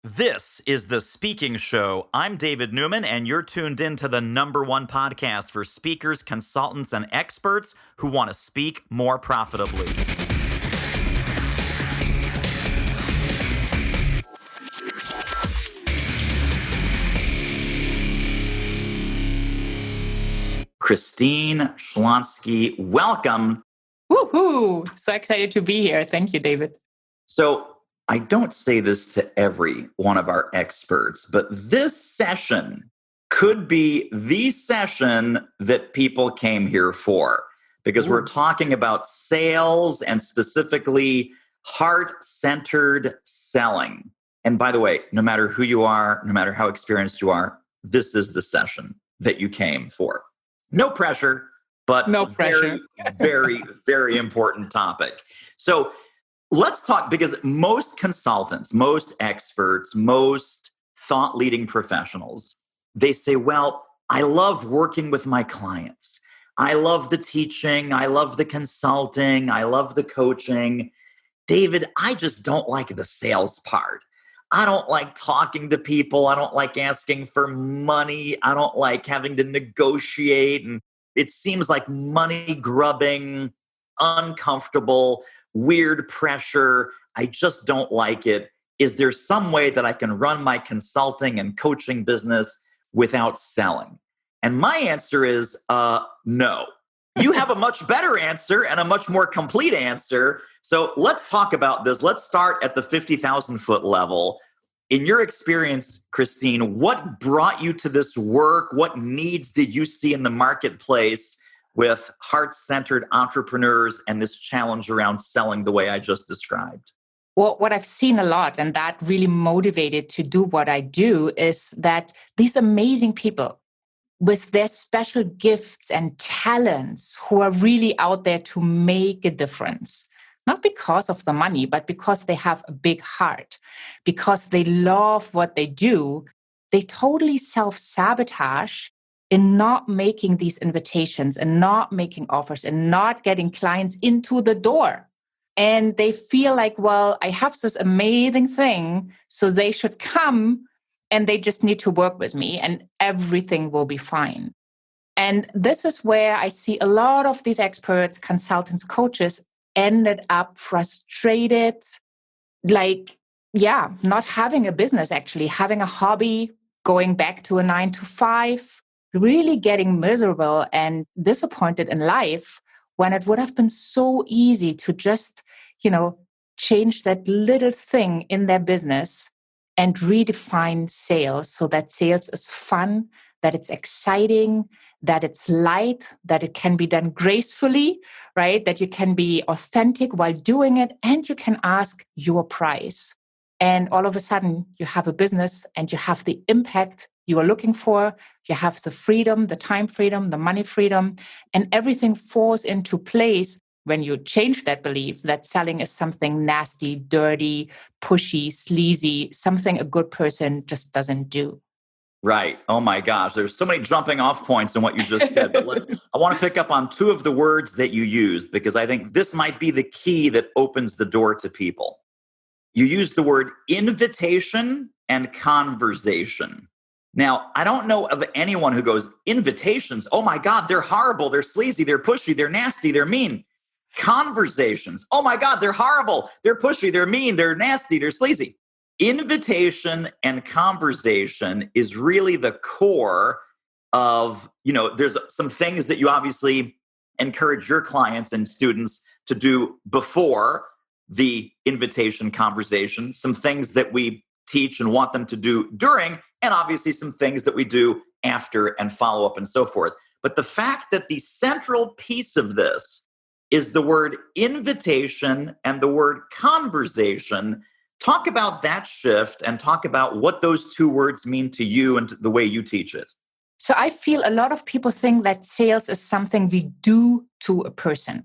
This is The Speaking Show. I'm David Newman, and you're tuned in to the #1 podcast for speakers, consultants, and experts who want to speak more profitably. Christine Schlonski, welcome. Woohoo! So excited to be here. Thank you, David. So, I don't say this to every one of our experts, but this session could be the session that people came here for because we're talking about sales and specifically heart-centered selling. And by the way, no matter who you are, no matter how experienced you are, this is the session that you came for. No pressure, but no pressure. Very, very important topic. So let's talk, because most consultants, most experts, most thought-leading professionals, they say, well, I love working with my clients. I love the teaching. I love the consulting. I love the coaching. David, I just don't like the sales part. I don't like talking to people. I don't like asking for money. I don't like having to negotiate. And it seems like money grubbing, uncomfortable, weird pressure. I just don't like it. Is there some way that I can run my consulting and coaching business without selling? And my answer is no. You have a much better answer and a much more complete answer. So let's talk about this. Let's start at the 50,000 foot level. In your experience, Christine, what brought you to this work? What needs did you see in the marketplace with heart-centered entrepreneurs and this challenge around selling the way I just described? Well, what I've seen a lot, and that really motivated to do what I do, is that these amazing people with their special gifts and talents who are really out there to make a difference. Not because of the money, but because they have a big heart, because they love what they do. They totally self-sabotage in not making these invitations and not making offers and not getting clients into the door. And they feel like, well, I have this amazing thing, so they should come and they just need to work with me and everything will be fine. And this is where I see a lot of these experts, consultants, coaches ended up frustrated, not having a business, actually, having a hobby, going back to a 9 to 5, really getting miserable and disappointed in life when it would have been so easy to just, change that little thing in their business and redefine sales so that sales is fun, that it's exciting, that it's light, that it can be done gracefully, right? That you can be authentic while doing it and you can ask your price. And all of a sudden you have a business and you have the impact you are looking for. You have the freedom, the time freedom, the money freedom, and everything falls into place when you change that belief that selling is something nasty, dirty, pushy, sleazy, something a good person just doesn't do. Right. Oh my gosh. There's so many jumping off points in what you just said. But I want to pick up on two of the words that you used because I think this might be the key that opens the door to people. You used the word invitation and conversation. Now, I don't know of anyone who goes, invitations, oh my God, they're horrible, they're sleazy, they're pushy, they're nasty, they're mean. Conversations, oh my God, they're horrible, they're pushy, they're mean, they're nasty, they're sleazy. Invitation and conversation is really the core of, there's some things that you obviously encourage your clients and students to do before the invitation conversation, some things that we teach and want them to do during, and obviously some things that we do after and follow up and so forth. But the fact that the central piece of this is the word invitation and the word conversation. Talk about that shift and talk about what those two words mean to you and the way you teach it. So I feel a lot of people think that sales is something we do to a person.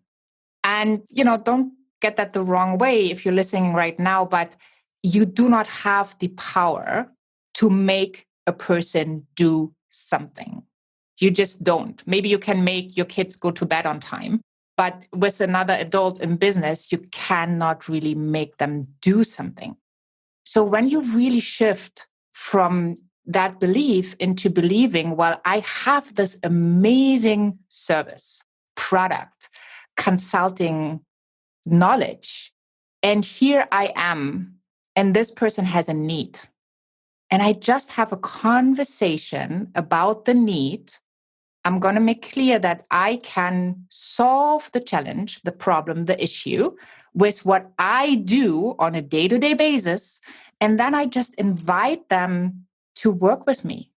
And, don't get that the wrong way if you're listening right now, but you do not have the power to make a person do something. You just don't. Maybe you can make your kids go to bed on time, but with another adult in business, you cannot really make them do something. So when you really shift from that belief into believing, well, I have this amazing service, product, consulting knowledge, and here I am, and this person has a need. And I just have a conversation about the need. I'm going to make clear that I can solve the challenge, the problem, the issue with what I do on a day-to-day basis. And then I just invite them to work with me,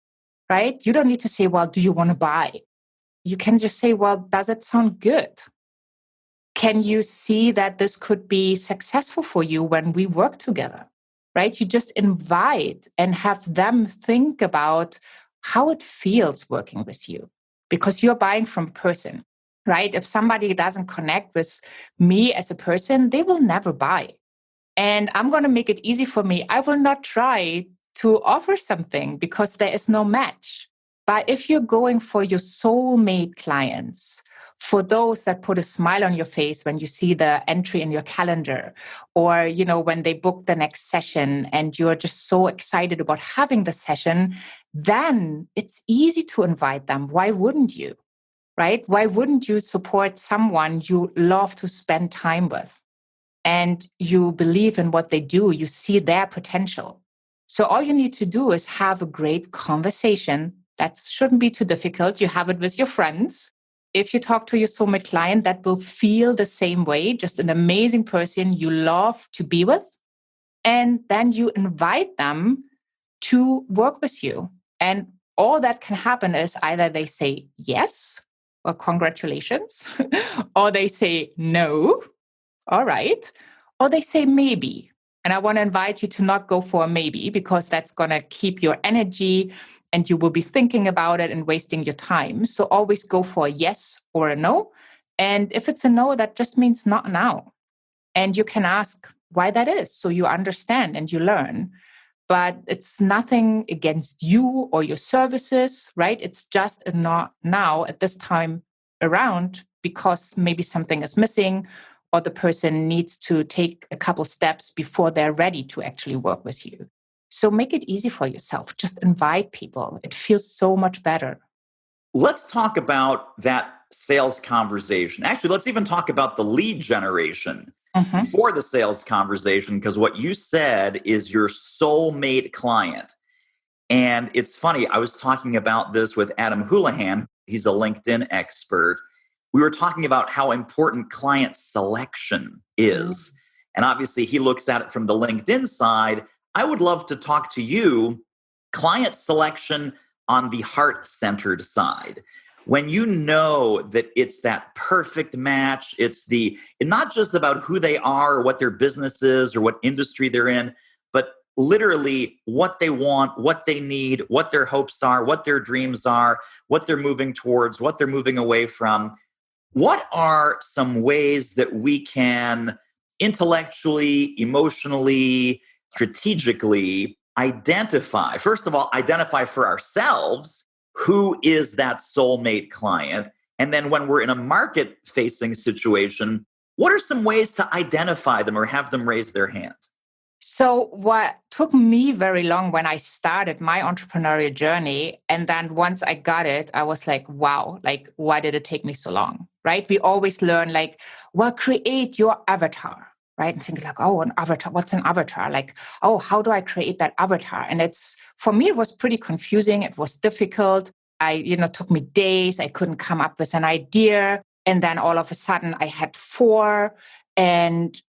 right? You don't need to say, well, do you want to buy? You can just say, well, does it sound good? Can you see that this could be successful for you when we work together? Right? You just invite and have them think about how it feels working with you because you're buying from a person, right? If somebody doesn't connect with me as a person, they will never buy. And I'm going to make it easy for me. I will not try to offer something because there is no match. But if you're going for your soulmate clients, for those that put a smile on your face when you see the entry in your calendar, or when they book the next session and you're just so excited about having the session, then it's easy to invite them. Why wouldn't you? Right? Why wouldn't you support someone you love to spend time with? And you believe in what they do, you see their potential. So all you need to do is have a great conversation. That shouldn't be too difficult. You have it with your friends. If you talk to your soulmate client, that will feel the same way, just an amazing person you love to be with. And then you invite them to work with you. And all that can happen is either they say yes, or congratulations, or they say no, all right. Or they say maybe. And I want to invite you to not go for a maybe because that's going to keep your energy and you will be thinking about it and wasting your time. So always go for a yes or a no. And if it's a no, that just means not now. And you can ask why that is so you understand and you learn. But it's nothing against you or your services, right? It's just a not now at this time around because maybe something is missing or the person needs to take a couple steps before they're ready to actually work with you. So make it easy for yourself. Just invite people. It feels so much better. Let's talk about that sales conversation. Actually, let's even talk about the lead generation Mhm. before the sales conversation, because what you said is your soulmate client. And it's funny, I was talking about this with Adam Houlihan. He's a LinkedIn expert. We were talking about how important client selection is. And obviously, he looks at it from the LinkedIn side. I would love to talk to you client selection on the heart-centered side. When you know that it's that perfect match, it's not just about who they are or what their business is or what industry they're in, but literally what they want, what they need, what their hopes are, what their dreams are, what they're moving towards, what they're moving away from. What are some ways that we can intellectually, emotionally, strategically identify, first of all, identify for ourselves who is that soulmate client? And then when we're in a market facing situation, what are some ways to identify them or have them raise their hand? So what took me very long when I started my entrepreneurial journey, and then once I got it, I was like, wow, like, why did it take me so long? Right? We always learn like, well, create your avatar, right? And think like, oh, an avatar, what's an avatar? Like, oh, how do I create that avatar? And for me, it was pretty confusing. It was difficult. Took me days. I couldn't come up with an idea. And then all of a sudden I had four. And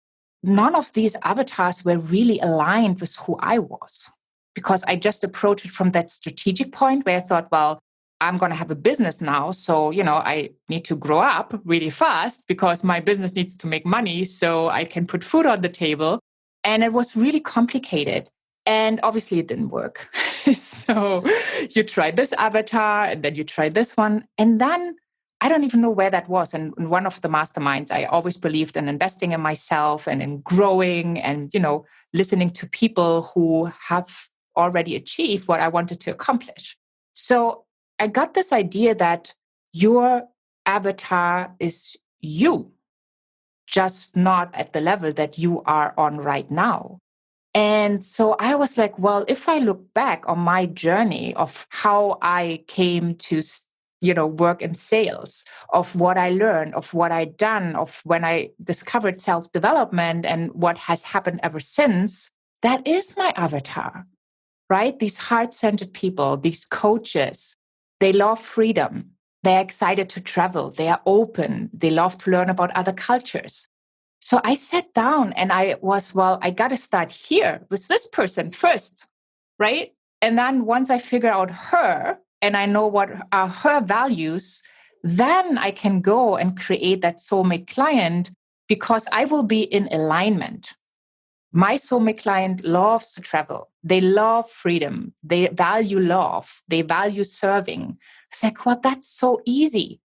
none of these avatars were really aligned with who I was because I just approached it from that strategic point where I thought, well, I'm going to have a business now. So, I need to grow up really fast because my business needs to make money so I can put food on the table. And it was really complicated. And obviously it didn't work. So you try this avatar and then you try this one. And then I don't even know where that was. And in one of the masterminds, I always believed in investing in myself and in growing and, listening to people who have already achieved what I wanted to accomplish. So I got this idea that your avatar is you, just not at the level that you are on right now. And so I was like, well, if I look back on my journey of how I came to, work in sales, of what I learned, of what I done, of when I discovered self-development and what has happened ever since, that is my avatar, right? These heart-centered people, these coaches, they love freedom. They're excited to travel. They are open. They love to learn about other cultures. So I sat down and I got to start here with this person first, right? And then once I figure out her and I know what are her values, then I can go and create that soulmate client because I will be in alignment. My soulmate client loves to travel. They love freedom. They value love. They value serving. It's like, well, that's so easy.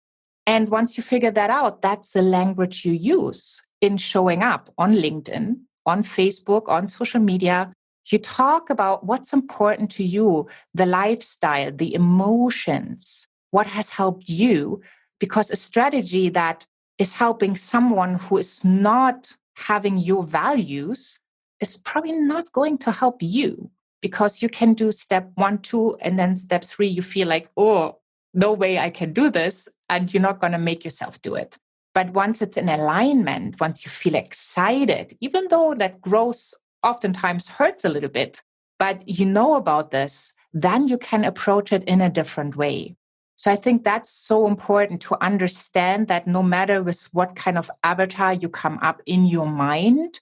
And once you figure that out, that's the language you use in showing up on LinkedIn, on Facebook, on social media. You talk about what's important to you, the lifestyle, the emotions, what has helped you, because a strategy that is helping someone who is not having your values is probably not going to help you because you can do step 1, 2, and then step 3, you feel like, oh, no way I can do this. And you're not going to make yourself do it. But once it's in alignment, once you feel excited, even though that growth oftentimes hurts a little bit, but you know about this, then you can approach it in a different way. So I think that's so important to understand that no matter with what kind of avatar you come up in your mind,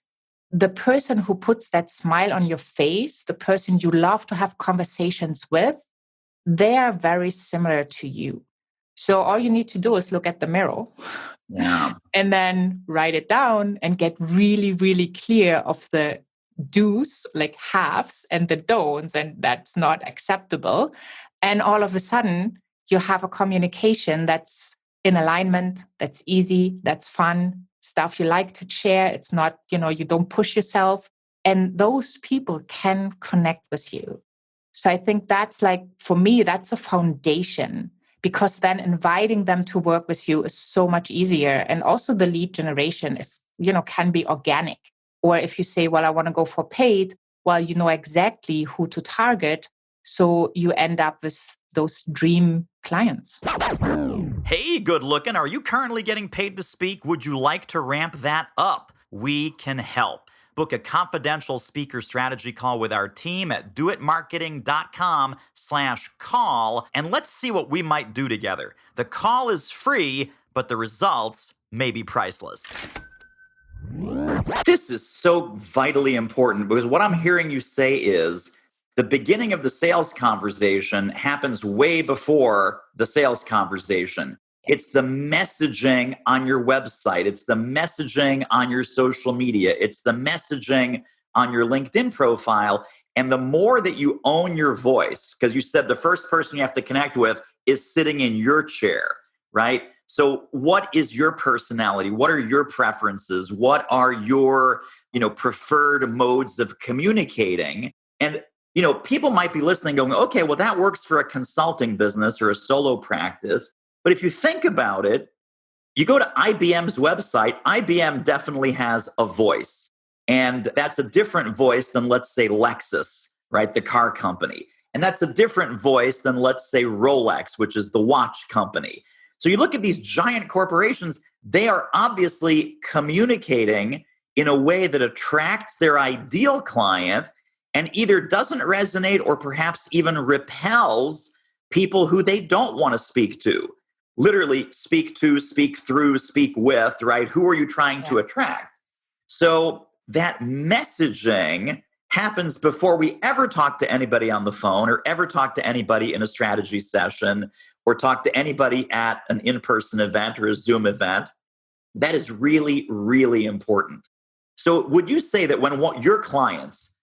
the person who puts that smile on your face, the person you love to have conversations with, they are very similar to you. So all you need to do is look at the mirror and then write it down and get really, really clear of the do's, like haves, and the don'ts, and that's not acceptable. And all of a sudden, you have a communication that's in alignment, that's easy, that's fun, stuff you like to share. It's not, you don't push yourself. And those people can connect with you. So I think that's like, for me, that's a foundation because then inviting them to work with you is so much easier. And also the lead generation is, can be organic. Or if you say, well, I want to go for paid, well, you know exactly who to target. So you end up with those dream clients. Hey, good looking. Are you currently getting paid to speak? Would you like to ramp that up? We can help. Book a confidential speaker strategy call with our team at doitmarketing.com/call, and let's see what we might do together. The call is free, but the results may be priceless. This is so vitally important because what I'm hearing you say is the beginning of the sales conversation happens way before the sales conversation. It's the messaging on your website. It's the messaging on your social media. It's the messaging on your LinkedIn profile. And the more that you own your voice, because you said the first person you have to connect with is sitting in your chair, right? So what is your personality? What are your preferences? What are your, preferred modes of communicating? And people might be listening going, okay, well, that works for a consulting business or a solo practice. But if you think about it, you go to IBM's website, IBM definitely has a voice. And that's a different voice than, let's say, Lexus, right? The car company. And that's a different voice than, let's say, Rolex, which is the watch company. So you look at these giant corporations, they are obviously communicating in a way that attracts their ideal client and either doesn't resonate or perhaps even repels people who they don't want to speak to. Literally speak to, speak through, speak with, right? Who are you trying to attract? So that messaging happens before we ever talk to anybody on the phone or ever talk to anybody in a strategy session or talk to anybody at an in-person event or a Zoom event. That is really, really important. So would you say that when your clients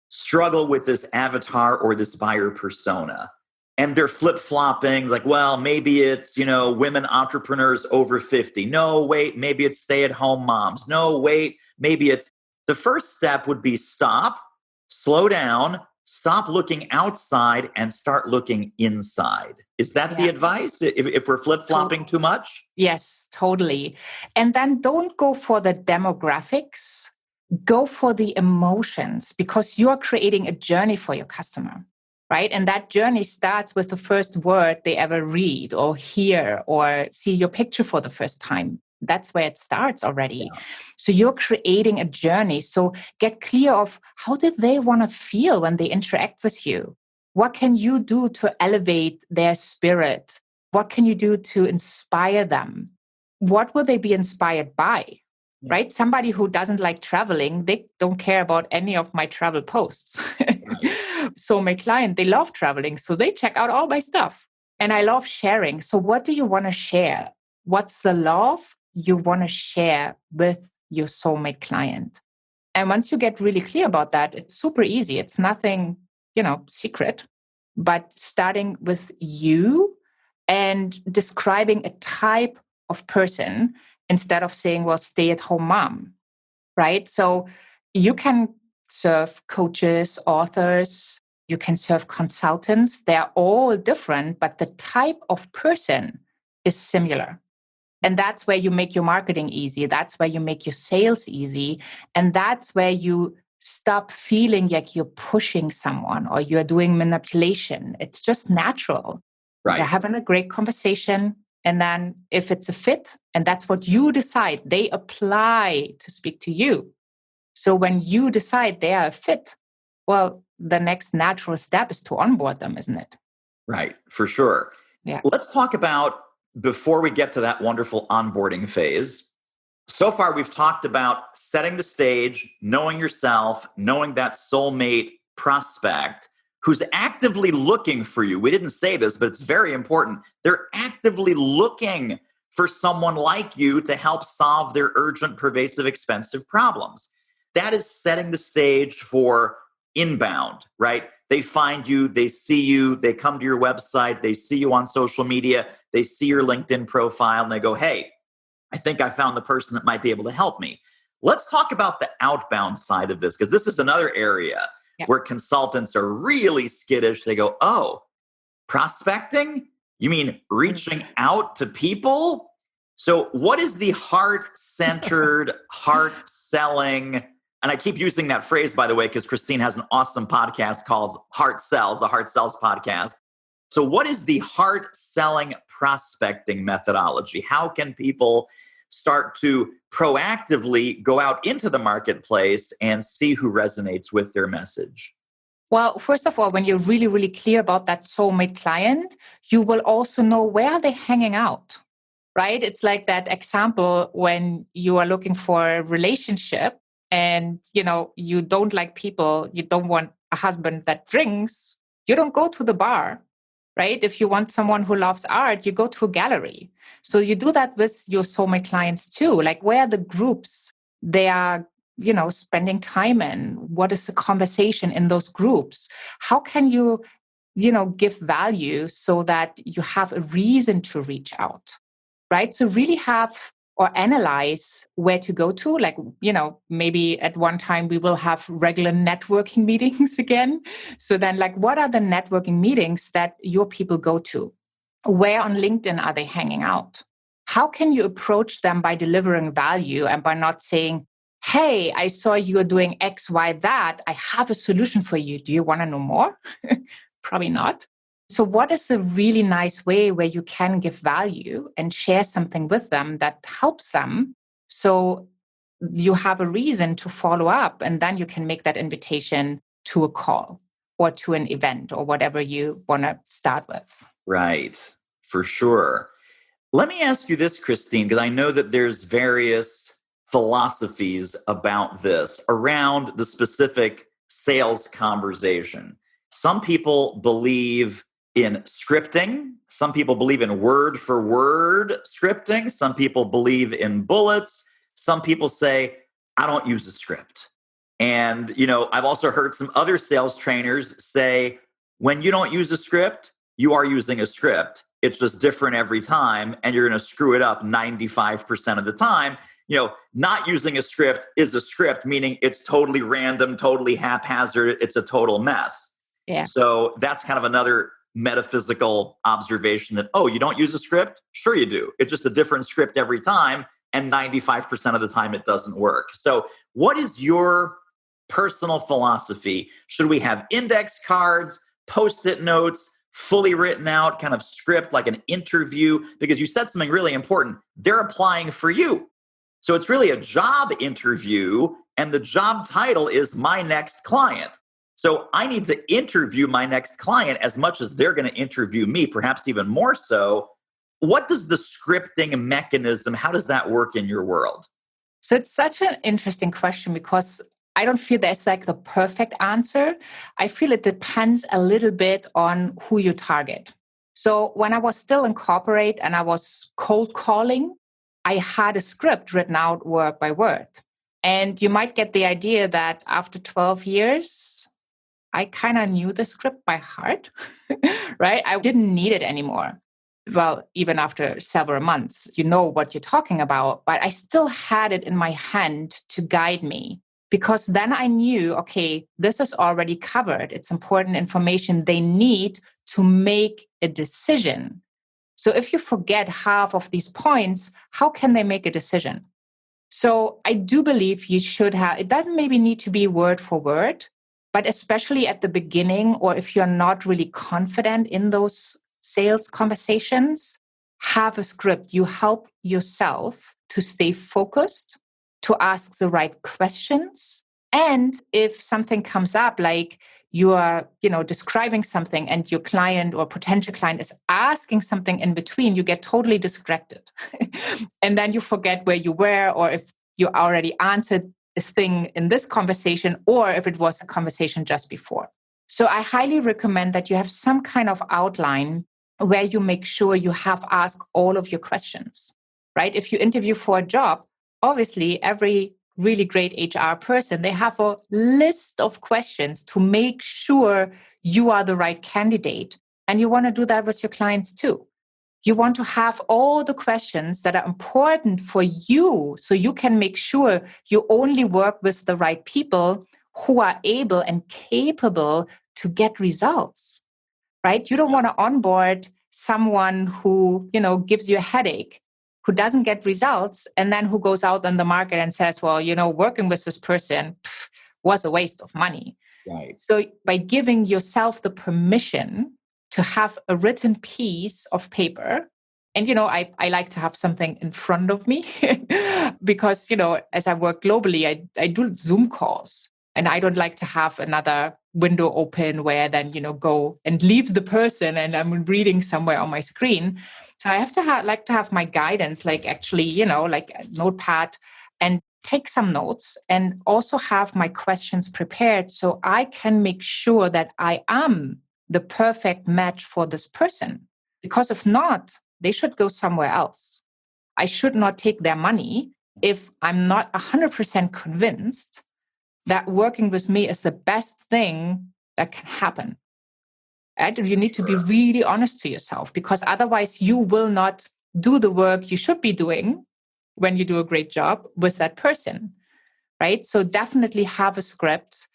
struggle with this avatar or this buyer persona, and they're flip-flopping, like, well, maybe it's, women entrepreneurs over 50. No, wait, maybe it's stay-at-home moms. No, wait, maybe it's... The first step would be stop, slow down, stop looking outside, and start looking inside. Is that the advice if we're flip-flopping too much? Yes, totally. And then don't go for the demographics. go for the emotions because you're creating a journey for your customer, right? And that journey starts with the first word they ever read or hear or see your picture for the first time. That's where it starts already. Yeah. So you're creating a journey. So get clear of how did they want to feel when they interact with you? What can you do to elevate their spirit? What can you do to inspire them? What will they be inspired by? Yeah. Right? Somebody who doesn't like traveling, they don't care about any of my travel posts. Right. So my client, they love traveling. So they check out all my stuff. And I love sharing. So what do you want to share? What's the love you want to share with your soulmate client? And once you get really clear about that, it's super easy. It's nothing, secret, but starting with you and describing a type of person instead of saying, well, stay at home mom, right? So you can serve coaches, authors, you can serve consultants. They're all different, but the type of person is similar. And that's where you make your marketing easy. That's where you make your sales easy. And that's where you stop feeling like you're pushing someone or you're doing manipulation. It's just natural. You're Right. having a great conversation. And then if it's a fit, and that's what you decide, they apply to speak to you. So when you decide they are a fit, well, the next natural step is to onboard them, isn't it? Right. For sure. Yeah. Let's talk about, before we get to that wonderful onboarding phase. So far, we've talked about setting the stage, knowing yourself, knowing that soulmate prospect who's actively looking for you. We didn't say this, but it's very important. They're actively looking for someone like you to help solve their urgent, pervasive, expensive problems. That is setting the stage for inbound, right? They find you, they see you, they come to your website, they see you on social media, they see your LinkedIn profile, and they go, hey, I think I found the person that might be able to help me. Let's talk about the outbound side of this, because this is another area where consultants are really skittish. They go, oh, prospecting? You mean reaching out to people? So, what is the heart centered, heart selling? And I keep using that phrase, by the way, because Christine has an awesome podcast called Heart Sells, the Heart Sells podcast. So, what is the heart selling prospecting methodology? How can people start to proactively go out into the marketplace and see who resonates with their message? Well, first of all, when you're really, really clear about that soulmate client, you will also know where they're hanging out, right? It's like that example when you are looking for a relationship and, you don't like people, you don't want a husband that drinks, you don't go to the bar, right? If you want someone who loves art, you go to a gallery. So you do that with your soulmate clients too. Like, where are the groups they are, spending time in? What is the conversation in those groups? How can you, give value so that you have a reason to reach out, right? So really have or analyze where to go to. Like, maybe at one time we will have regular networking meetings again. So then, like, what are the networking meetings that your people go to? Where on LinkedIn are they hanging out? How can you approach them by delivering value and by not saying, hey, I saw you're doing X, Y, that. I have a solution for you. Do you want to know more? Probably not. So, what is a really nice way where you can give value and share something with them that helps them? So, you have a reason to follow up, and then you can make that invitation to a call or to an event or whatever you want to start with. Right, for sure. Let me ask you this, Christine, because I know that there's various philosophies about this around the specific sales conversation. Some people believe in scripting. Some people believe in word for word scripting. Some people believe in bullets. Some people say, I don't use a script. And, I've also heard some other sales trainers say, when you don't use a script, you are using a script. It's just different every time, and you're going to screw it up 95% of the time. Not using a script is a script, meaning it's totally random, totally haphazard. It's a total mess. Yeah. So that's kind of another metaphysical observation that, oh, you don't use a script? Sure you do. It's just a different script every time, and 95% of the time it doesn't work. So what is your personal philosophy? Should we have index cards, post-it notes, fully written out kind of script like an interview? Because you said something really important. They're applying for you. So it's really a job interview, and the job title is my next client. So I need to interview my next client as much as they're going to interview me, perhaps even more so. What does the scripting mechanism, how does that work in your world? So it's such an interesting question because I don't feel there's like the perfect answer. I feel it depends a little bit on who you target. So when I was still in corporate and I was cold calling, I had a script written out word by word. And you might get the idea that after 12 years, I kind of knew the script by heart, right? I didn't need it anymore. Well, even after several months, you know what you're talking about, but I still had it in my hand to guide me because then I knew, okay, this is already covered. It's important information they need to make a decision. So if you forget half of these points, how can they make a decision? So I do believe you should have, it doesn't maybe need to be word for word, but especially at the beginning, or if you're not really confident in those sales conversations, have a script. You help yourself to stay focused, to ask the right questions. And if something comes up, like you are, describing something and your client or potential client is asking something in between, you get totally distracted. And then you forget where you were, or if you already answered this thing in this conversation, or if it was a conversation just before. So I highly recommend that you have some kind of outline where you make sure you have asked all of your questions, right? If you interview for a job, obviously every really great HR person, they have a list of questions to make sure you are the right candidate. And you want to do that with your clients too. You want to have all the questions that are important for you so you can make sure you only work with the right people who are able and capable to get results, right? You don't want to onboard someone who, gives you a headache, who doesn't get results, and then who goes out on the market and says, well, working with this person was a waste of money. Right. So by giving yourself the permission to have a written piece of paper, and, I like to have something in front of me because, as I work globally, I do Zoom calls. And I don't like to have another window open where then, go and leave the person and I'm reading somewhere on my screen. So I have to like to have my guidance, like actually, like a notepad, and take some notes and also have my questions prepared so I can make sure that I am the perfect match for this person. Because if not, they should go somewhere else. I should not take their money if I'm not 100% convinced that working with me is the best thing that can happen. Right? You need to be really honest to yourself because otherwise you will not do the work you should be doing when you do a great job with that person, right? So definitely have a script.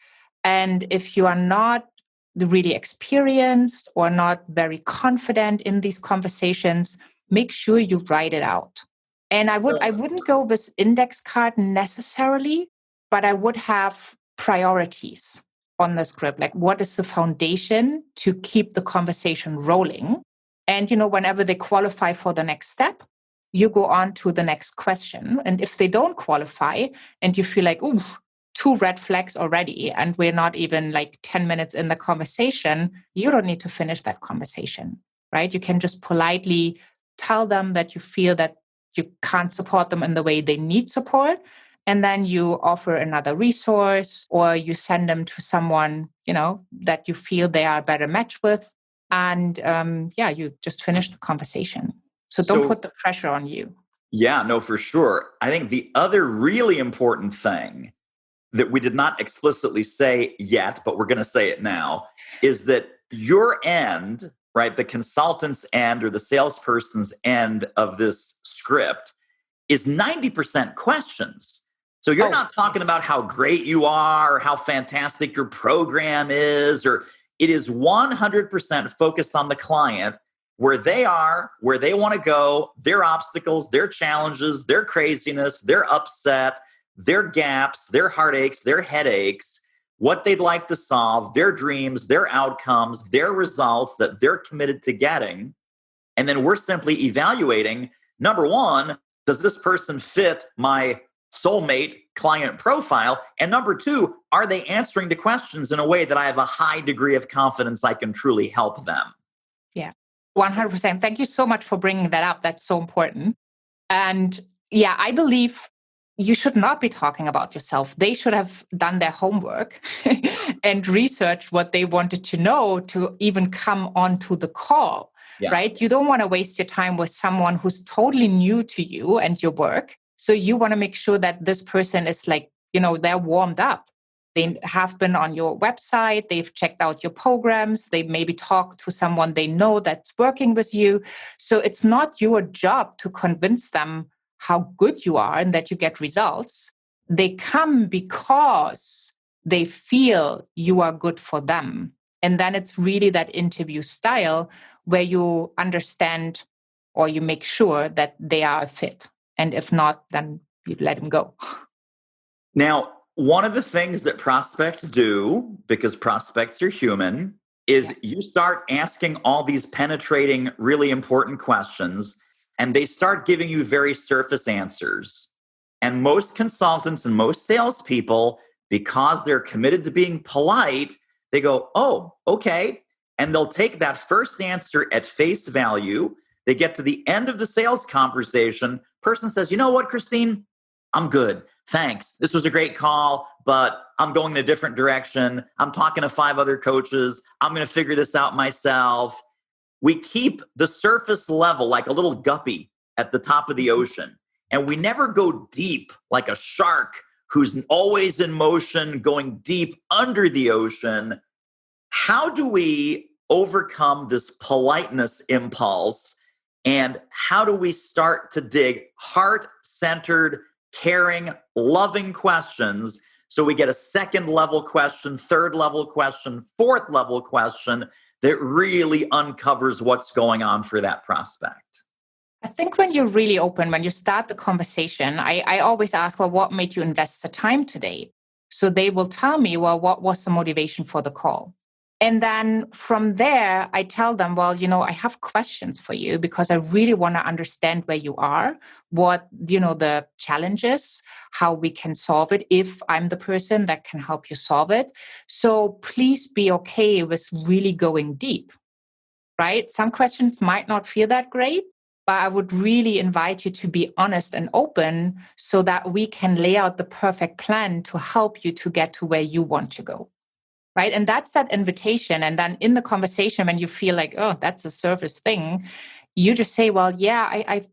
And if you are not really experienced or not very confident in these conversations, make sure you write it out. And I wouldn't go with index card necessarily, but I would have priorities on the script. Like, what is the foundation to keep the conversation rolling? And, whenever they qualify for the next step, you go on to the next question. And if they don't qualify and you feel like, ooh, 2 red flags already, and we're not even like 10 minutes in the conversation, you don't need to finish that conversation, right? You can just politely tell them that you feel that you can't support them in the way they need support. And then you offer another resource or you send them to someone, that you feel they are a better match with. And you just finish the conversation. So don't put the pressure on you. Yeah, no, for sure. I think the other really important thing that we did not explicitly say yet, but we're going to say it now, is that your end, right, the consultant's end or the salesperson's end of this script is 90% questions. So you're not talking about how great you are or how fantastic your program is, or it is 100% focused on the client. where they are, where they want to go, their obstacles, their challenges, their craziness, their upset, their gaps, their heartaches, their headaches, what they'd like to solve, their dreams, their outcomes, their results that they're committed to getting. And then we're simply evaluating, number one, does this person fit my soulmate client profile? And number two, are they answering the questions in a way that I have a high degree of confidence I can truly help them? Yeah, 100%. Thank you so much for bringing that up. That's so important. And yeah, I believe you should not be talking about yourself. They should have done their homework and researched what they wanted to know to even come onto the call, right? You don't want to waste your time with someone who's totally new to you and your work. So you want to make sure that this person is like, they're warmed up. They have been on your website. They've checked out your programs. They maybe talked to someone they know that's working with you. So it's not your job to convince them how good you are and that you get results. They come because they feel you are good for them. And then it's really that interview style where you understand or you make sure that they are a fit. And if not, then you let them go. Now, one of the things that prospects do, because prospects are human, is you start asking all these penetrating, really important questions, and they start giving you very surface answers. And most consultants and most salespeople, because they're committed to being polite, they go, oh, okay. And they'll take that first answer at face value. They get to the end of the sales conversation. Person says, you know what, Christine? I'm good. Thanks. This was a great call, but I'm going in a different direction. I'm talking to 5 other coaches. I'm going to figure this out myself. We keep the surface level like a little guppy at the top of the ocean. And we never go deep like a shark who's always in motion, going deep under the ocean. How do we overcome this politeness impulse? And how do we start to dig heart-centered, caring, loving questions so we get a second level question, third level question, fourth level question that really uncovers what's going on for that prospect? I think when you're really open, when you start the conversation, I always ask, well, what made you invest the time today? So they will tell me, well, what was the motivation for the call? And then from there, I tell them, well, I have questions for you because I really want to understand where you are, what, the challenges, how we can solve it if I'm the person that can help you solve it. So please be okay with really going deep, right? Some questions might not feel that great, but I would really invite you to be honest and open so that we can lay out the perfect plan to help you to get to where you want to go. Right. And that's that invitation. And then in the conversation, when you feel like, oh, that's a surface thing, you just say, well, yeah, I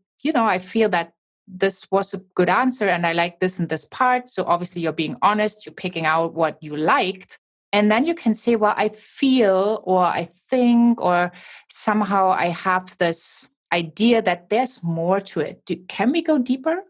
feel that this was a good answer and I like this and this part. So obviously you're being honest, you're picking out what you liked. And then you can say, well, I feel, or I think, or somehow I have this idea that there's more to it. Can we go deeper?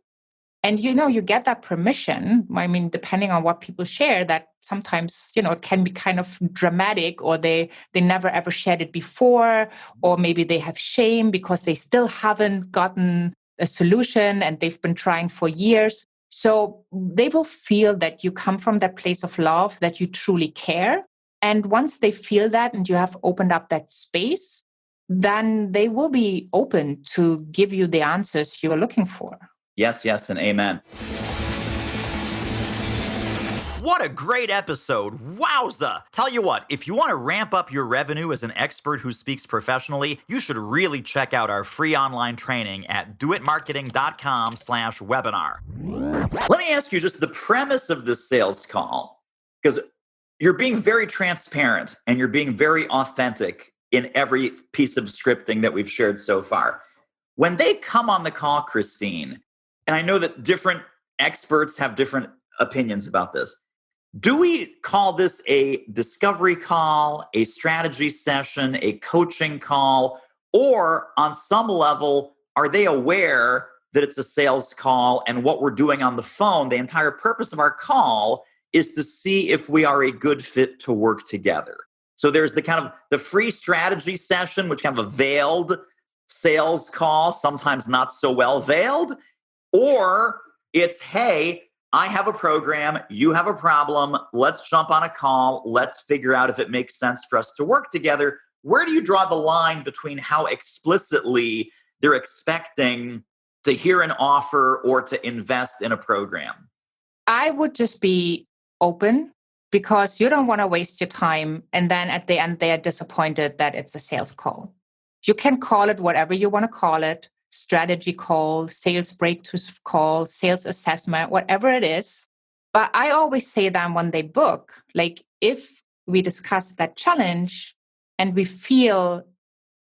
And, you get that permission. I mean, depending on what people share, that sometimes, it can be kind of dramatic, or they never ever shared it before, or maybe they have shame because they still haven't gotten a solution and they've been trying for years. So they will feel that you come from that place of love, that you truly care. And once they feel that and you have opened up that space, then they will be open to give you the answers you're looking for. Yes, yes, and amen. What a great episode. Wowza. Tell you what, if you want to ramp up your revenue as an expert who speaks professionally, you should really check out our free online training at doitmarketing.com/webinar. Let me ask you just the premise of this sales call, because you're being very transparent and you're being very authentic in every piece of scripting that we've shared so far. When they come on the call, Christine, and I know that different experts have different opinions about this, do we call this a discovery call, a strategy session, a coaching call, or on some level, are they aware that it's a sales call and what we're doing on the phone, the entire purpose of our call is to see if we are a good fit to work together? So there's the kind of the free strategy session, which kind of a veiled sales call, sometimes not so well veiled, or it's, hey, I have a program, you have a problem, let's jump on a call, let's figure out if it makes sense for us to work together. Where do you draw the line between how explicitly they're expecting to hear an offer or to invest in a program? I would just be open, because you don't want to waste your time. And then at the end, they are disappointed that it's a sales call. You can call it whatever you want to call it: strategy call, sales breakthrough call, sales assessment, whatever it is. But I always say that when they book, like, if we discuss that challenge and we feel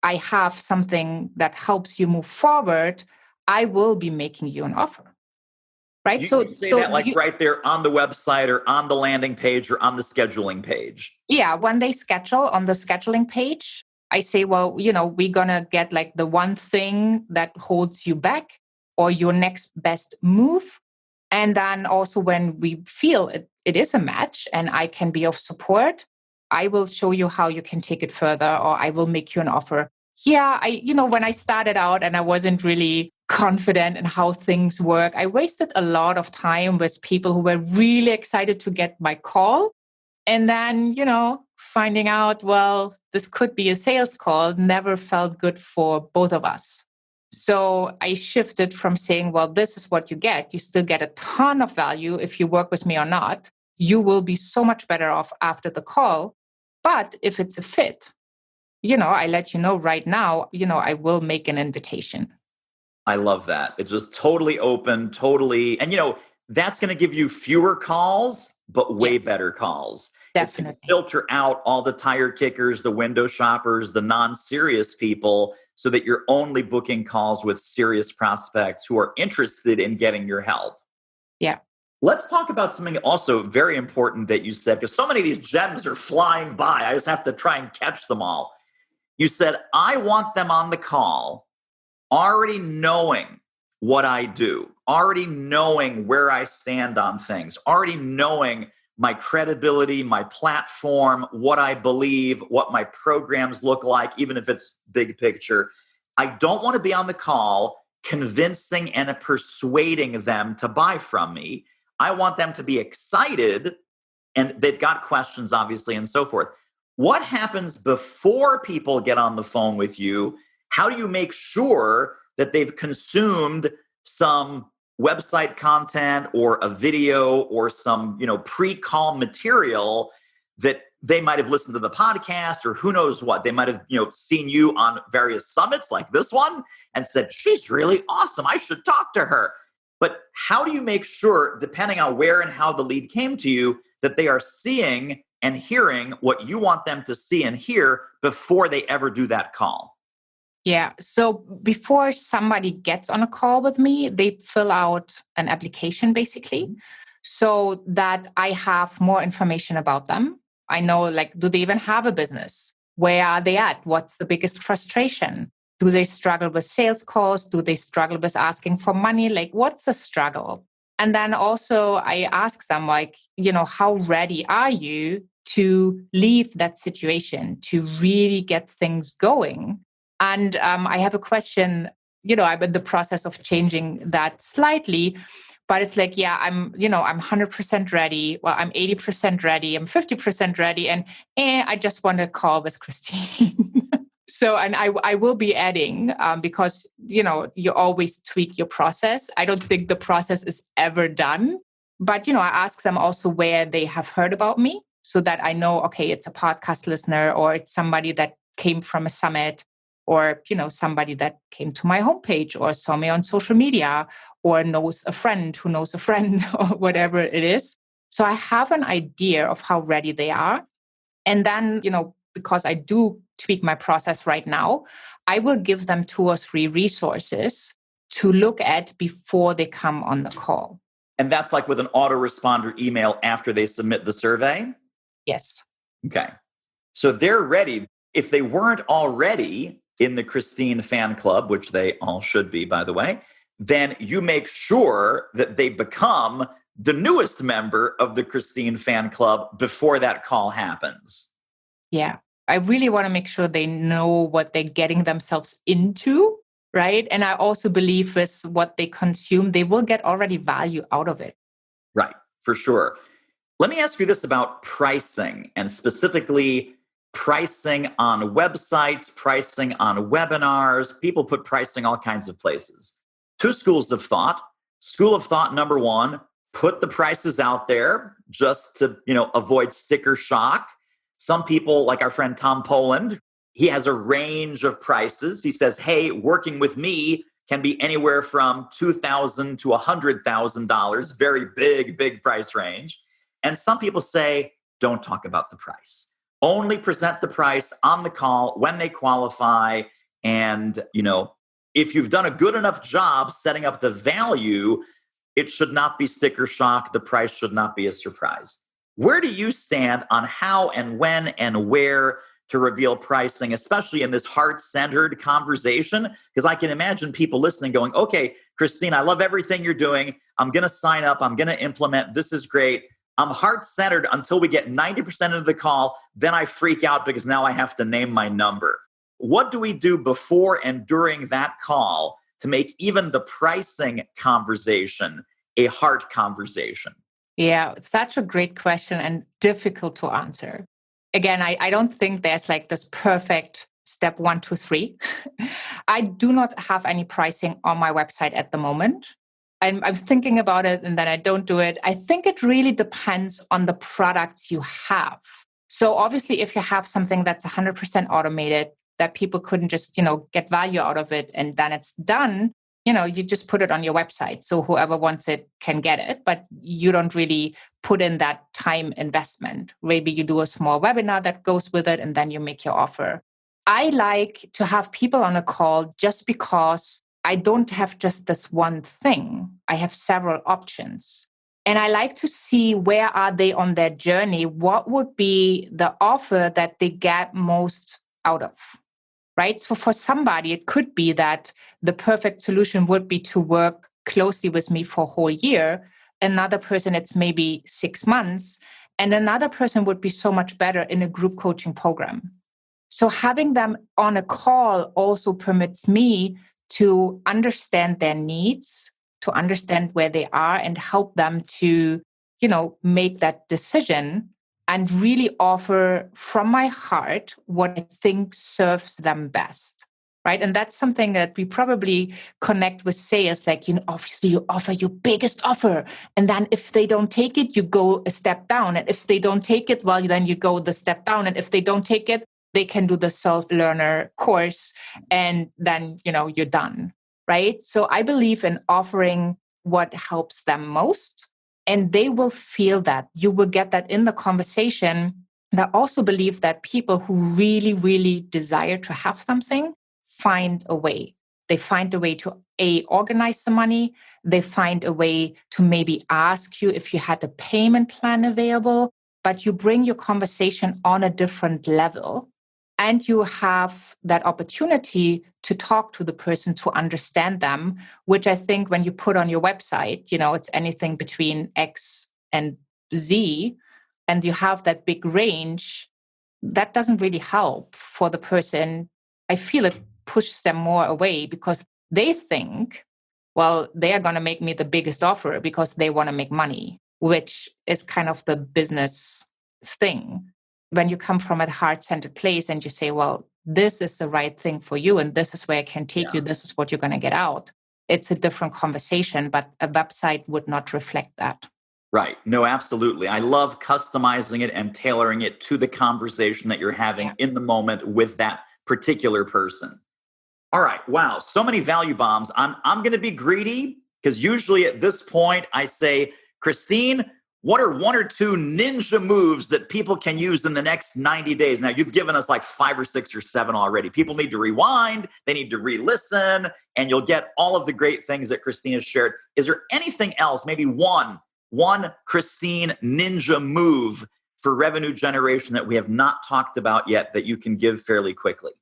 I have something that helps you move forward, I will be making you an offer. Right. You say that like right there on the website or on the landing page or on the scheduling page. Yeah, when they schedule on the scheduling page, I say, well, we're going to get like the one thing that holds you back or your next best move. And then also when we feel it is a match and I can be of support, I will show you how you can take it further, or I will make you an offer. Yeah, when I started out and I wasn't really confident in how things work, I wasted a lot of time with people who were really excited to get my call. And then, finding out, well, this could be a sales call, never felt good for both of us. So I shifted from saying, well, this is what you get. You still get a ton of value if you work with me or not. You will be so much better off after the call. But if it's a fit, I let you know right now, I will make an invitation. I love that. It's just totally open, totally. And, that's going to give you fewer calls, but way better calls. It's going to Definitely. filter out all the tire kickers, the window shoppers, the non-serious people, so that you're only booking calls with serious prospects who are interested in getting your help. Yeah. Let's talk about something also very important that you said, because so many of these gems are flying by. I just have to try and catch them all. You said, I want them on the call already knowing what I do, already knowing where I stand on things, already knowing my credibility, my platform, what I believe, what my programs look like, even if it's big picture. I don't want to be on the call convincing and persuading them to buy from me. I want them to be excited, and they've got questions, obviously, and so forth. What happens before people get on the phone with you? How do you make sure that they've consumed some website content or a video or some, pre-call material that they might have listened to the podcast or who knows what? They might have, seen you on various summits like this one and said, she's really awesome, I should talk to her. But how do you make sure, depending on where and how the lead came to you, that they are seeing and hearing what you want them to see and hear before they ever do that call? Yeah. So before somebody gets on a call with me, they fill out an application basically, so that I have more information about them. I know, like, do they even have a business? Where are they at? What's the biggest frustration? Do they struggle with sales calls? Do they struggle with asking for money? Like, what's the struggle? And then also I ask them, like, how ready are you to leave that situation, to really get things going? And I have a question, I'm in the process of changing that slightly, but it's like, yeah, I'm 100% ready. Well, I'm 80% ready. I'm 50% ready. And I just want to call with Christine. So, and I will be adding, because, you always tweak your process. I don't think the process is ever done, but, I ask them also where they have heard about me, so that I know, okay, it's a podcast listener, or it's somebody that came from a summit, or, somebody that came to my homepage or saw me on social media, or knows a friend who knows a friend, or whatever it is. So I have an idea of how ready they are. And then, because I do tweak my process right now, I will give them 2 or 3 resources to look at before they come on the call. And that's like with an autoresponder email after they submit the survey? Yes. Okay. So they're ready. If they weren't already in the Christine fan club, which they all should be, by the way, then you make sure that they become the newest member of the Christine fan club before that call happens. Yeah. I really want to make sure they know what they're getting themselves into, right? And I also believe with what they consume, they will get already value out of it. Right, for sure. Let me ask you this about pricing, and specifically pricing on websites, pricing on webinars. People put pricing all kinds of places. Two schools of thought. School of thought number one, put the prices out there just to, avoid sticker shock. Some people, like our friend Tom Poland, he has a range of prices. He says, hey, working with me can be anywhere from $2,000 to $100,000, very big price range. And some people say, don't talk about the price. Only present the price on the call when they qualify. And, if you've done a good enough job setting up the value, it should not be sticker shock. The price should not be a surprise. Where do you stand on how and when and where to reveal pricing, especially in this heart-centered conversation? Because I can imagine people listening going, okay, Christine, I love everything you're doing. I'm going to sign up. I'm going to implement. This is great. I'm heart-centered until we get 90% of the call. Then I freak out because now I have to name my number. What do we do before and during that call to make even the pricing conversation a heart conversation? Yeah, it's such a great question and difficult to answer. Again, I don't think there's like this perfect step 1, 2, 3. I do not have any pricing on my website at the moment. I'm thinking about it and then I don't do it. I think it really depends on the products you have. So obviously, if you have something that's 100% automated, that people couldn't just, get value out of it and then it's done, you just put it on your website. So whoever wants it can get it, but you don't really put in that time investment. Maybe you do a small webinar that goes with it and then you make your offer. I like to have people on a call just because I don't have just this one thing. I have several options. And I like to see where are they on their journey? What would be the offer that they get most out of? Right? So for somebody, it could be that the perfect solution would be to work closely with me for a whole year. Another person, it's maybe 6 months. And another person would be so much better in a group coaching program. So having them on a call also permits me to understand their needs, to understand where they are and help them to, make that decision and really offer from my heart what I think serves them best. Right. And that's something that we probably connect with sales. Like, obviously you offer your biggest offer. And then if they don't take it, you go a step down. And if they don't take it, well, then you go the step down. And if they don't take it, they can do the self-learner course. And then, you're done. Right. So I believe in offering what helps them most. And they will feel that. You will get that in the conversation. And I also believe that people who really, really desire to have something find a way. They find a way to organize the money. They find a way to maybe ask you if you had a payment plan available, but you bring your conversation on a different level. And you have that opportunity to talk to the person to understand them, which I think when you put on your website, it's anything between X and Z, and you have that big range, that doesn't really help for the person. I feel it pushes them more away because they think, well, they are going to make me the biggest offer because they want to make money, which is kind of the business thing. When you come from a heart-centered place and you say, well, this is the right thing for you and this is where I can take you, this is what you're going to get out. It's a different conversation, but a website would not reflect that. Right. No, absolutely. I love customizing it and tailoring it to the conversation that you're having in the moment with that particular person. All right. Wow. So many value bombs. I'm going to be greedy because usually at this point I say, Christine, what are 1 or 2 ninja moves that people can use in the next 90 days? Now, you've given us like 5 or 6 or 7 already. People need to rewind. They need to re-listen, and you'll get all of the great things that Christine has shared. Is there anything else, maybe one Christine ninja move for revenue generation that we have not talked about yet that you can give fairly quickly?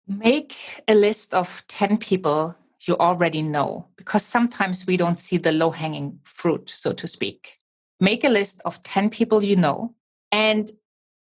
Make a list of 10 people you already know, because sometimes we don't see the low-hanging fruit, so to speak. Make a list of 10 people you know and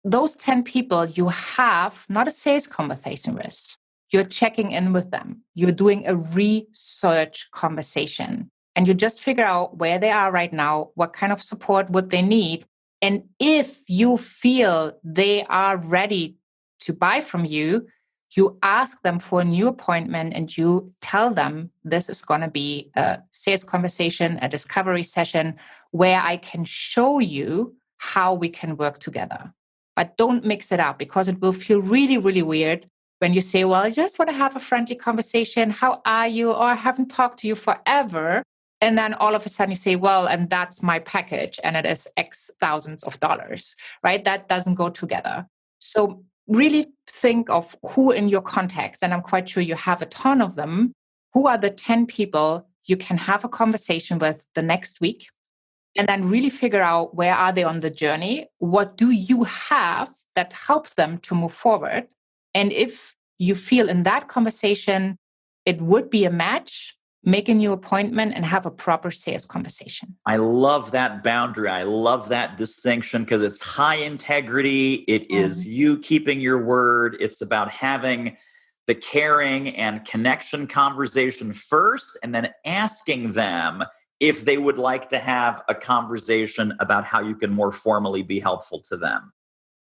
those 10 people you have not a sales conversation with. You're checking in with them. You're doing a research conversation. And you just figure out where they are right now, what kind of support would they need. And if you feel they are ready to buy from you, you ask them for a new appointment and you tell them this is going to be a sales conversation, a discovery session where I can show you how we can work together. But don't mix it up because it will feel really, really weird when you say, well, I just want to have a friendly conversation. How are you? Or I haven't talked to you forever. And then all of a sudden you say, well, and that's my package and it is X thousands of dollars, right? That doesn't go together. So really think of who in your context, and I'm quite sure you have a ton of them, who are the 10 people you can have a conversation with the next week, and then really figure out where are they on the journey? What do you have that helps them to move forward? And if you feel in that conversation, it would be a match, make a new appointment and have a proper sales conversation. I love that boundary. I love that distinction because it's high integrity. It is you keeping your word. It's about having the caring and connection conversation first and then asking them if they would like to have a conversation about how you can more formally be helpful to them.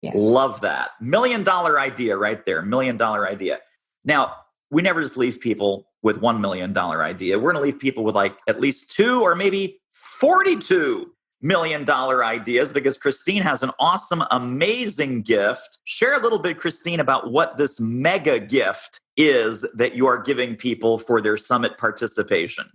Yes. Love that. $1 million idea right there. $1 million idea. Now, we never just leave people with $1 million idea. We're going to leave people with like at least 2 or maybe $42 million ideas because Christine has an awesome, amazing gift. Share a little bit, Christine, about what this mega gift is that you are giving people for their summit participation.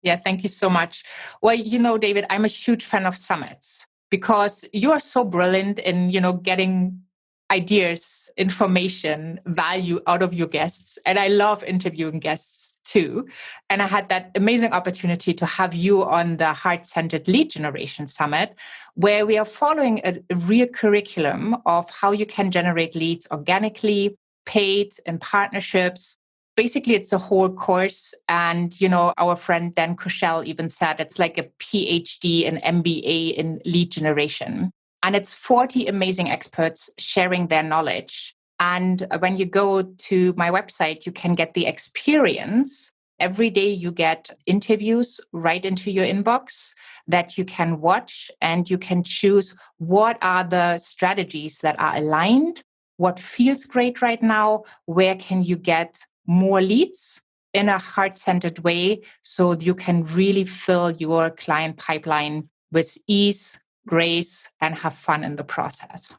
Yeah, thank you so much. Well, David, I'm a huge fan of summits because you are so brilliant in, getting ideas, information, value out of your guests. And I love interviewing guests too. And I had that amazing opportunity to have you on the Heart-Centered Lead Generation Summit, where we are following a real curriculum of how you can generate leads organically, paid, in partnerships. Basically, it's a whole course. And, our friend Dan Kushel even said it's like a PhD and MBA in lead generation. And it's 40 amazing experts sharing their knowledge. And when you go to my website, you can get the experience. Every day you get interviews right into your inbox that you can watch, and you can choose what are the strategies that are aligned, what feels great right now, where can you get more leads in a heart-centered way so you can really fill your client pipeline with ease, grace, and have fun in the process.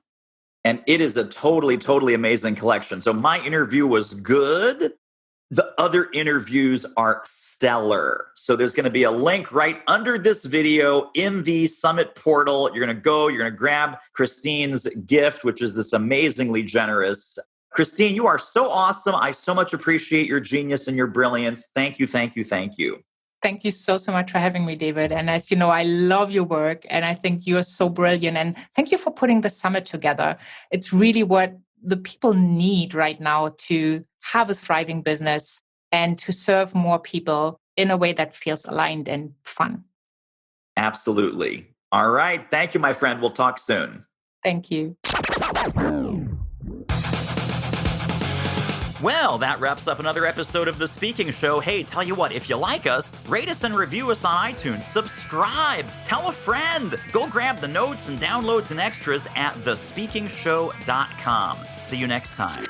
And it is a totally, totally amazing collection. So my interview was good. The other interviews are stellar. So there's going to be a link right under this video in the Summit portal. You're going to grab Christine's gift, which is this amazingly generous. Christine, you are so awesome. I so much appreciate your genius and your brilliance. Thank you, thank you, thank you. Thank you so much for having me, David. And as you know, I love your work and I think you're so brilliant. And thank you for putting the summit together. It's really what the people need right now to have a thriving business and to serve more people in a way that feels aligned and fun. Absolutely. All right. Thank you, my friend. We'll talk soon. Thank you. Well, that wraps up another episode of The Speaking Show. Hey, tell you what, if you like us, rate us and review us on iTunes. Subscribe. Tell a friend. Go grab the notes and downloads and extras at thespeakingshow.com. See you next time.